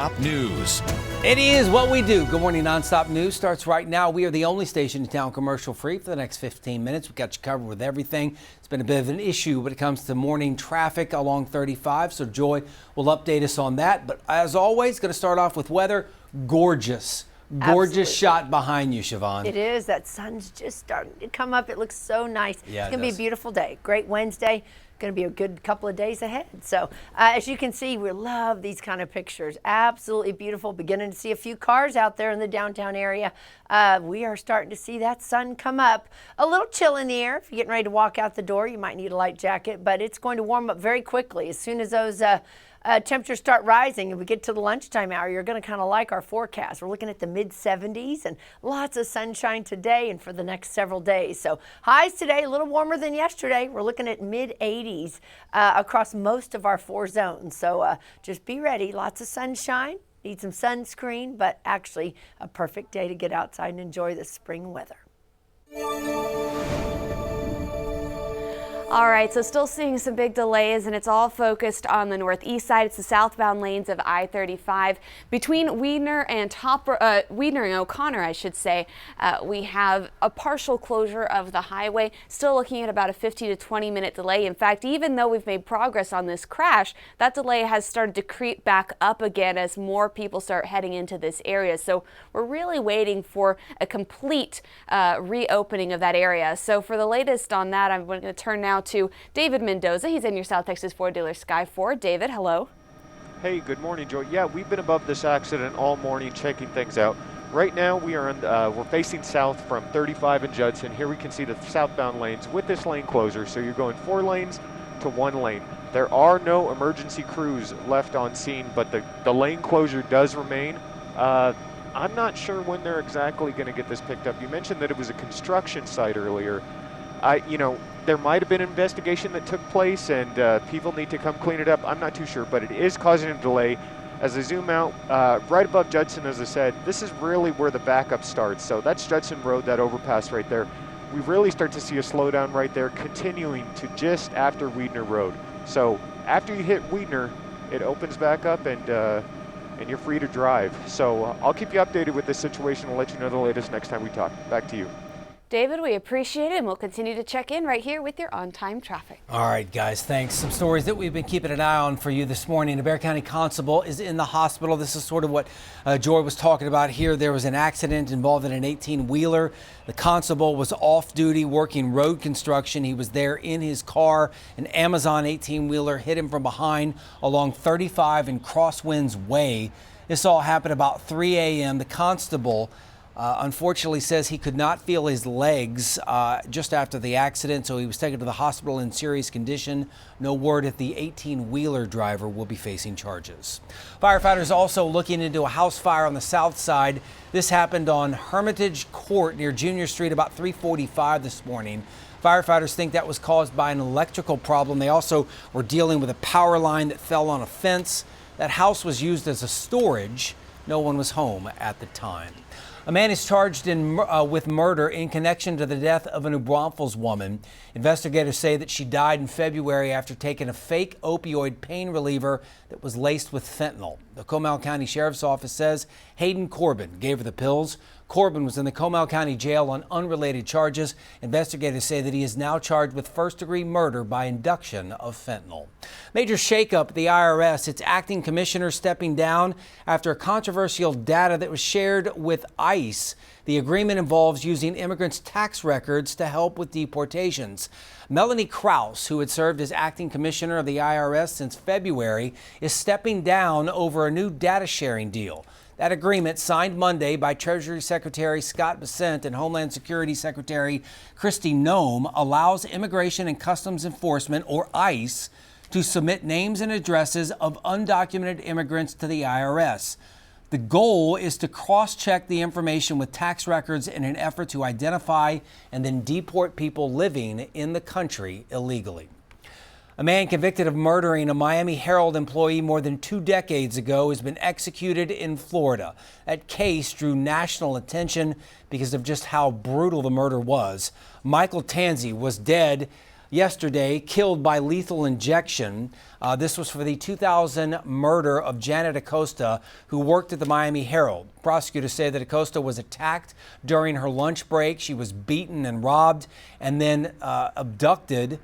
Top News. It is what we do. Good morning. Nonstop News starts right now. We are the only station in town commercial free for the next 15 minutes. We've got you covered with everything. It's been a bit of an issue when it comes to morning traffic along 35. So Joy will update us on that. But as always, going to start off with weather. Gorgeous. Gorgeous Absolutely. Shot behind you, Siobhain. It is. That sun's just starting to come up. It looks so nice. Yeah, it's going to be a beautiful day. Great Wednesday. Going to be a good couple of days ahead. So as you can see, we love these kind of pictures. Absolutely beautiful. Beginning to see a few cars out there in the downtown area. We are starting to see that sun come up. A little chill in the air. If you're getting ready to walk out the door, you might need a light jacket, but it's going to warm up very quickly. As soon as those temperatures start rising and we get to the lunchtime hour, you're going to kind of like our forecast. We're looking at the mid 70s and lots of sunshine today and for the next several days. So highs today a little warmer than yesterday. We're looking at mid 80s across most of our 4 zones. So just be ready. Lots of sunshine. Need some sunscreen, but actually a perfect day to get outside and enjoy the spring weather. All right, so still seeing some big delays, and it's all focused on the northeast side. It's the southbound lanes of I-35 between Weidner and Weidner and O'Connor, I should say. We have a partial closure of the highway. Still looking at about a 15 to 20 minute delay. In fact, even though we've made progress on this crash, that delay has started to creep back up again as more people start heading into this area. So we're really waiting for a complete reopening of that area. So for the latest on that, I'm going to turn now to David Mendoza. He's in your South Texas Ford dealer Sky Ford. David, hello. Hey, good morning, Joy. Yeah, we've been above this accident all morning checking things out. Right now we are we're facing south from 35 in Judson. Here we can see the southbound lanes with this lane closure. So you're going 4 lanes to 1 lane. There are no emergency crews left on scene, but the lane closure does remain. I'm not sure when they're exactly going to get this picked up. You mentioned that it was a construction site earlier. There might have been an investigation that took place and people need to come clean it up. I'm not too sure, but it is causing a delay. As I zoom out, right above Judson, as I said, this is really where the backup starts. So that's Judson Road, that overpass right there. We really start to see a slowdown right there, continuing to just after Weidner Road. So after you hit Weidner, it opens back up and you're free to drive. So I'll keep you updated with this situation and let you know the latest next time we talk. Back to you. David, we appreciate it, and we'll continue to check in right here with your on-time traffic. All right, guys, thanks. Some stories that we've been keeping an eye on for you this morning. A Bexar County constable is in the hospital. This is sort of what Joy was talking about here. There was an accident involving an 18-wheeler. The constable was off duty working road construction. He was there in his car. An Amazon 18-wheeler hit him from behind along 35 and Crosswinds Way. This all happened about 3 a.m. The constable unfortunately says he could not feel his legs just after the accident, so he was taken to the hospital in serious condition. No word if the 18-wheeler driver will be facing charges. Firefighters also looking into a house fire on the south side. This happened on Hermitage Court near Junior Street about 3:45 this morning. Firefighters think that was caused by an electrical problem. They also were dealing with a power line that fell on a fence. That house was used as a storage. No one was home at the time. A man is charged with murder in connection to the death of a New Braunfels woman. Investigators say that she died in February after taking a fake opioid pain reliever that was laced with fentanyl. The Comal County Sheriff's Office says Hayden Corbin gave her the pills. Corbin was in the Comal County Jail on unrelated charges. Investigators say that he is now charged with first-degree murder by induction of fentanyl. Major shakeup at the IRS. Its acting commissioner stepping down after controversial data that was shared with ICE. The agreement involves using immigrants' tax records to help with deportations. Melanie Krause, who had served as acting commissioner of the IRS since February, is stepping down over a new data sharing deal. That agreement, signed Monday by Treasury Secretary Scott Bessent and Homeland Security Secretary Kristi Noem, allows Immigration and Customs Enforcement, or ICE, to submit names and addresses of undocumented immigrants to the IRS. The goal is to cross-check the information with tax records in an effort to identify and then deport people living in the country illegally. A man convicted of murdering a Miami Herald employee more than 2 decades ago has been executed in Florida. That case drew national attention because of just how brutal the murder was. Michael Tanzi was dead yesterday, killed by lethal injection. This was for the 2000 murder of Janet Acosta, who worked at the Miami Herald. Prosecutors say that Acosta was attacked during her lunch break. She was beaten and robbed and then abducted.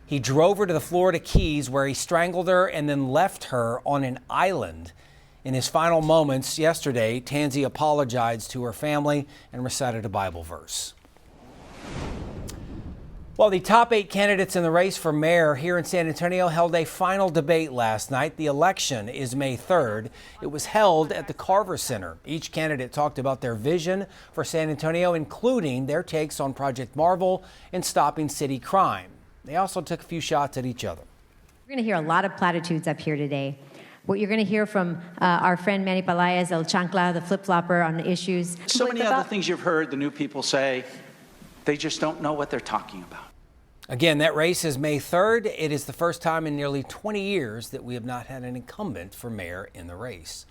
He drove her to the Florida Keys, where he strangled her and then left her on an island. In his final moments yesterday, Tansy apologized to her family and recited a Bible verse. Well, the top 8 candidates in the race for mayor here in San Antonio held a final debate last night. The election is May 3rd. It was held at the Carver Center. Each candidate talked about their vision for San Antonio, including their takes on Project Marvel and stopping city crime. They also took a few shots at each other. We're going to hear a lot of platitudes up here today. What you're going to hear from our friend Manny Pelaez, El Chancla, the flip-flopper on issues. So many other things you've heard the new people say, they just don't know what they're talking about. Again, that race is May 3rd. It is the first time in nearly 20 years that we have not had an incumbent for mayor in the race.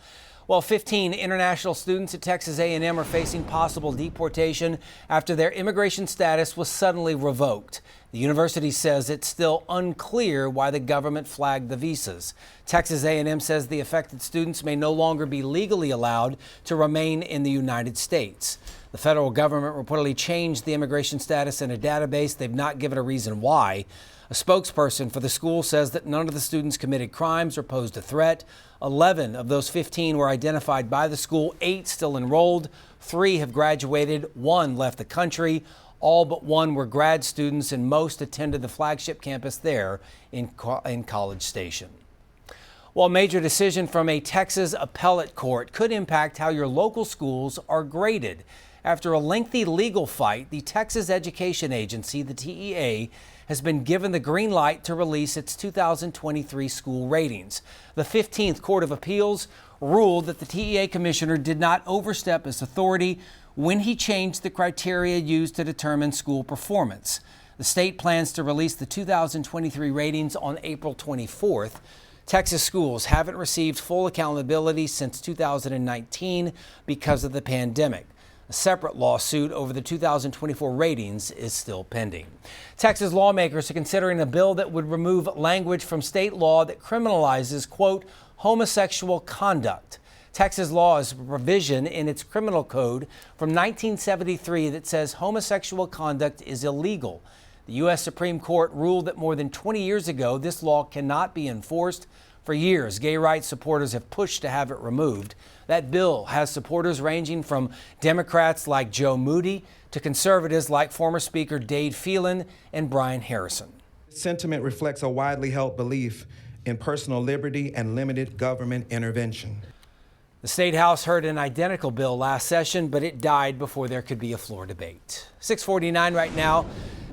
Well, 15 international students at Texas A&M are facing possible deportation after their immigration status was suddenly revoked. The university says it's still unclear why the government flagged the visas. Texas A&M says the affected students may no longer be legally allowed to remain in the United States. The federal government reportedly changed the immigration status in a database. They've not given a reason why. A spokesperson for the school says that none of the students committed crimes or posed a threat. 11 of those 15 were identified by the school, 8 still enrolled, 3 have graduated, 1 left the country. All but 1 were grad students, and most attended the flagship campus there in College Station. Well, a major decision from a Texas appellate court could impact how your local schools are graded. After a lengthy legal fight, the Texas Education Agency, the TEA, has been given the green light to release its 2023 school ratings. The 15th Court of Appeals ruled that the TEA commissioner did not overstep his authority when he changed the criteria used to determine school performance. The state plans to release the 2023 ratings on April 24th. Texas schools haven't received full accountability since 2019 because of the pandemic. A separate lawsuit over the 2024 ratings is still pending. Texas lawmakers are considering a bill that would remove language from state law that criminalizes, quote, homosexual conduct. Texas law has a provision in its criminal code from 1973 that says homosexual conduct is illegal. The U.S. Supreme Court ruled that more than 20 years ago, this law cannot be enforced. For years, gay rights supporters have pushed to have it removed. That bill has supporters ranging from Democrats like Joe Moody to conservatives like former Speaker Dade Phelan and Brian Harrison. Sentiment reflects a widely held belief in personal liberty and limited government intervention. The State House heard an identical bill last session, but it died before there could be a floor debate. 6:49 right now.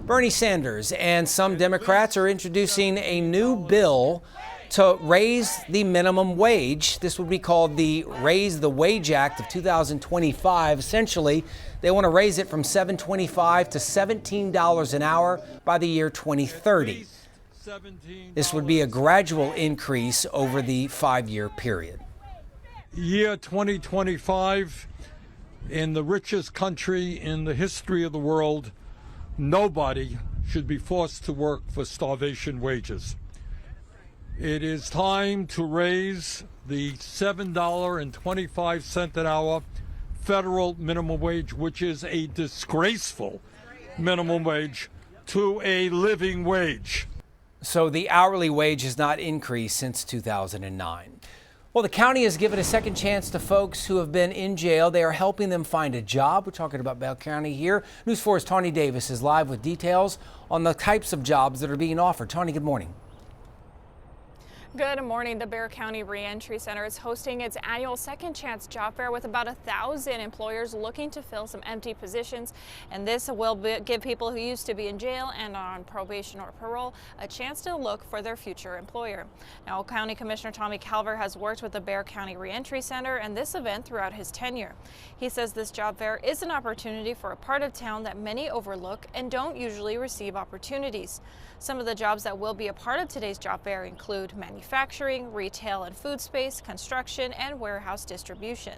Bernie Sanders and some Democrats are introducing a new bill to raise the minimum wage. This would be called the Raise the Wage Act of 2025. Essentially, they want to raise it from $7.25 to $17 an hour by the year 2030. This would be a gradual increase over the 5-year period. Year 2025, in the richest country in the history of the world, nobody should be forced to work for starvation wages. It is time to raise the $7.25 an hour federal minimum wage, which is a disgraceful minimum wage, to a living wage. So the hourly wage has not increased since 2009. Well, the county has given a second chance to folks who have been in jail. They are helping them find a job. We're talking about Bell County here. News 4's Tawny Davis is live with details on the types of jobs that are being offered. Tawny, good morning. Good morning. The Bexar County Reentry Center is hosting its annual Second Chance Job Fair with about 1,000 employers looking to fill some empty positions. And this will give people who used to be in jail and are on probation or parole a chance to look for their future employer. Now, County Commissioner Tommy Calver has worked with the Bexar County Reentry Center and this event throughout his tenure. He says this job fair is an opportunity for a part of town that many overlook and don't usually receive opportunities. Some of the jobs that will be a part of today's job fair include manufacturing, manufacturing, retail and food space, construction, and warehouse distribution.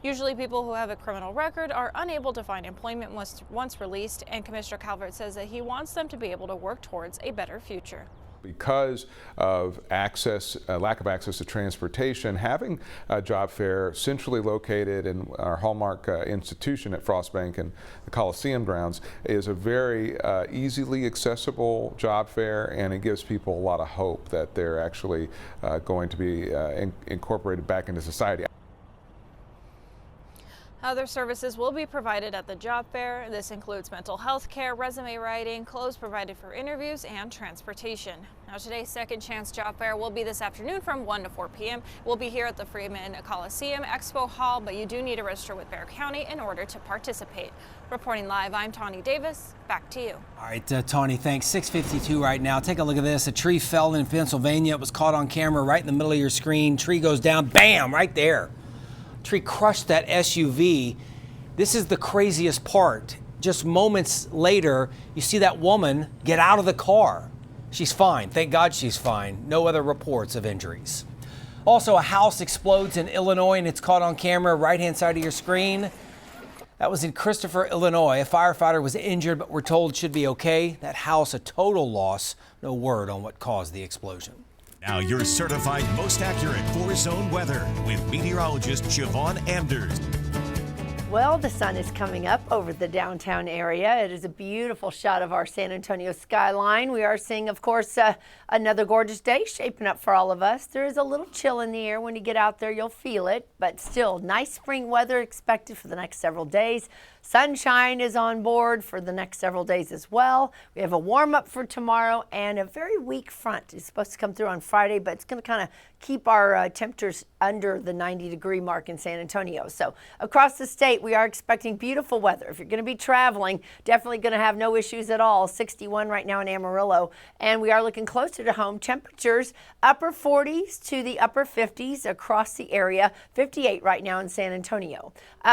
Usually people who have a criminal record are unable to find employment once released, and Commissioner Calvert says that he wants them to be able to work towards a better future. Because of lack of access to transportation, having a job fair centrally located in our hallmark institution at Frostbank and the Coliseum grounds is a very easily accessible job fair, and it gives people a lot of hope that they're actually going to be incorporated back into society. Other services will be provided at the job fair. This includes mental health care, resume writing, clothes provided for interviews, and transportation. Now, today's Second Chance Job Fair will be this afternoon from 1 to 4 p.m. We'll be here at the Freeman Coliseum Expo Hall, but you do need to register with Bexar County in order to participate. Reporting live, I'm Tawny Davis. Back to you. All right, Tawny, thanks. 6:52 right now. Take a look at this. A tree fell in Pennsylvania. It was caught on camera right in the middle of your screen. Tree goes down, bam, right there. Tree crushed that SUV. This is the craziest part. Just moments later, you see that woman get out of the car. She's fine. Thank God she's fine. No other reports of injuries. Also, a house explodes in Illinois, and it's caught on camera right-hand side of your screen. That was in Christopher, Illinois. A firefighter was injured, but we're told should be okay. That house, a total loss. No word on what caused the explosion. Now your certified most accurate 4-zone weather with meteorologist Siobhain Anders. Well, the sun is coming up over the downtown area. It is a beautiful shot of our San Antonio skyline. We are seeing, of course, another gorgeous day shaping up for all of us. There is a little chill in the air. When you get out there, you'll feel it, but still nice spring weather expected for the next several days. Sunshine is on board for the next several days as well. We have a warm up for tomorrow, and a very weak front is supposed to come through on Friday, but it's going to kind of keep our temperatures under the 90-degree mark in San Antonio. So across the state, we are expecting beautiful weather. If you're going to be traveling, definitely going to have no issues at all. 61 right now in Amarillo, and we are looking closer to home. Temperatures upper 40s to the upper 50s across the area. 58 right now in San Antonio.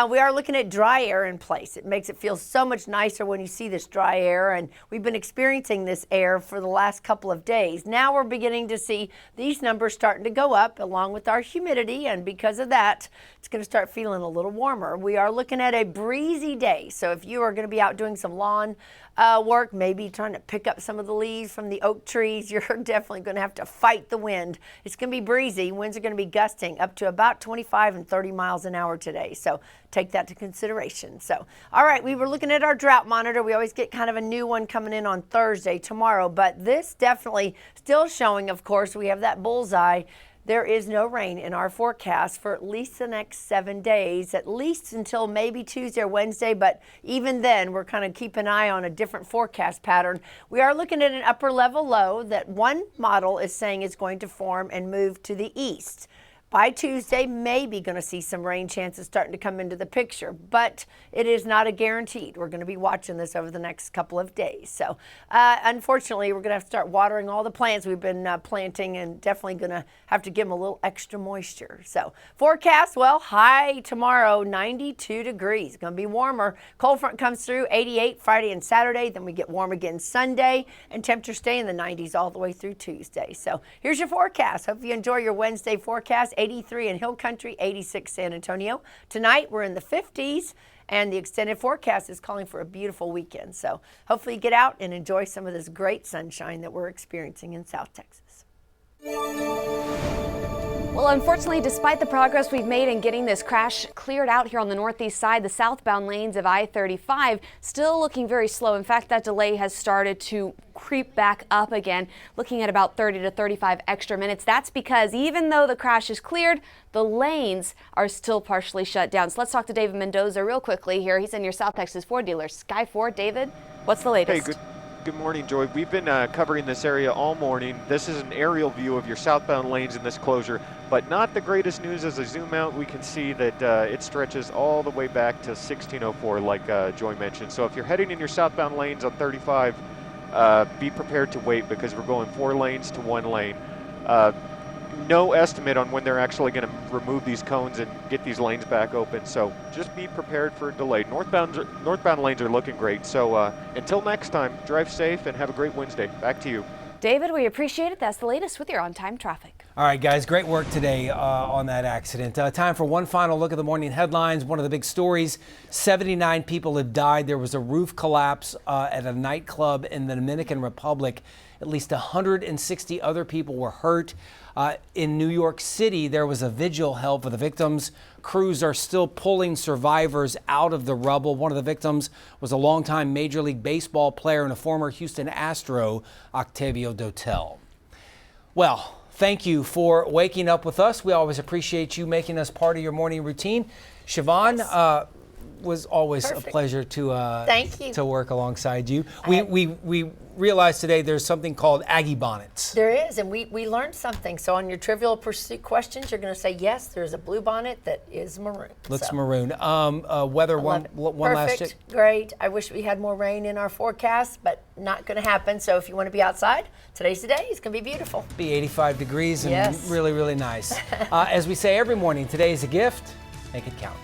We are looking at dry air in place. It makes it feel so much nicer when you see this dry air, and we've been experiencing this air for the last couple of days. Now we're beginning to see these numbers starting to go up along with our humidity, and because of that, it's going to start feeling a little warmer. We are looking at a breezy day, so if you are going to be out doing some lawn work, maybe trying to pick up some of the leaves from the oak trees, you're definitely going to have to fight the wind. It's going to be breezy. Winds are going to be gusting up to about 25 and 30 miles an hour today, so take that to consideration. So, all right, we were looking at our drought monitor. We always get kind of a new one coming in on Thursday, tomorrow, but this definitely still showing, of course, we have that bullseye. There is no rain in our forecast for at least the next 7 days, at least until maybe Tuesday or Wednesday, but even then we're kind of keeping an eye on a different forecast pattern. We are looking at an upper level low that one model is saying is going to form and move to the east. By Tuesday, maybe going to see some rain chances starting to come into the picture, but it is not a guaranteed. We're going to be watching this over the next couple of days. So unfortunately, we're going to have to start watering all the plants we've been planting, and definitely going to have to give them a little extra moisture. So forecast, well, high tomorrow, 92 degrees. Going to be warmer. Cold front comes through, 88 Friday and Saturday. Then we get warm again Sunday, and temperatures stay in the 90s all the way through Tuesday. So here's your forecast. Hope you enjoy your Wednesday forecast. 83 in Hill Country, 86 San Antonio. Tonight we're in the 50s, and the extended forecast is calling for a beautiful weekend. So hopefully you get out and enjoy some of this great sunshine that we're experiencing in South Texas. Well, unfortunately, despite the progress we've made in getting this crash cleared out here on the northeast side, the southbound lanes of I-35 still looking very slow. In fact, that delay has started to creep back up again, looking at about 30 to 35 extra minutes. That's because even though the crash is cleared, the lanes are still partially shut down. So let's talk to David Mendoza real quickly here. He's in your South Texas Ford dealer, Sky Ford. David, what's the latest? Hey, Good morning, Joy. We've been covering this area all morning. This is an aerial view of your southbound lanes in this closure, but not the greatest news. As I zoom out, we can see that it stretches all the way back to 1604, like Joy mentioned. So if you're heading in your southbound lanes on 35, be prepared to wait, because we're going 4 lanes to 1 lane. No estimate on when they're actually going to remove these cones and get these lanes back open, so just be prepared for a delay. Northbound lanes are looking great, so until next time, drive safe and have a great Wednesday. Back to you. David, we appreciate it. That's the latest with your on-time traffic. All right, guys, great work today on that accident. Time for one final look at the morning headlines. One of the big stories, 79 people have died. There was a roof collapse at a nightclub in the Dominican Republic. At least 160 other people were hurt. In New York City, there was a vigil held for the victims. Crews are still pulling survivors out of the rubble. One of the victims was a longtime Major League Baseball player and a former Houston Astro, Octavio Dotel. Well, thank you for waking up with us. We always appreciate you making us part of your morning routine. Siobhain, Yes. Was always Perfect. a pleasure to Thank you. to work alongside you. We realized today there's something called Aggie bonnets. There is, and we learned something. So on your Trivial Pursuit questions, you're going to say yes. There's a blue bonnet that is maroon. Looks So, maroon. Weather, I one love it. last Perfect. check. Great. I wish we had more rain in our forecast, but not going to happen. So if you want to be outside, today's the day. It's going to be beautiful. Be 85 degrees and Yes. really, really nice. As we say every morning, today is a gift. Make it count.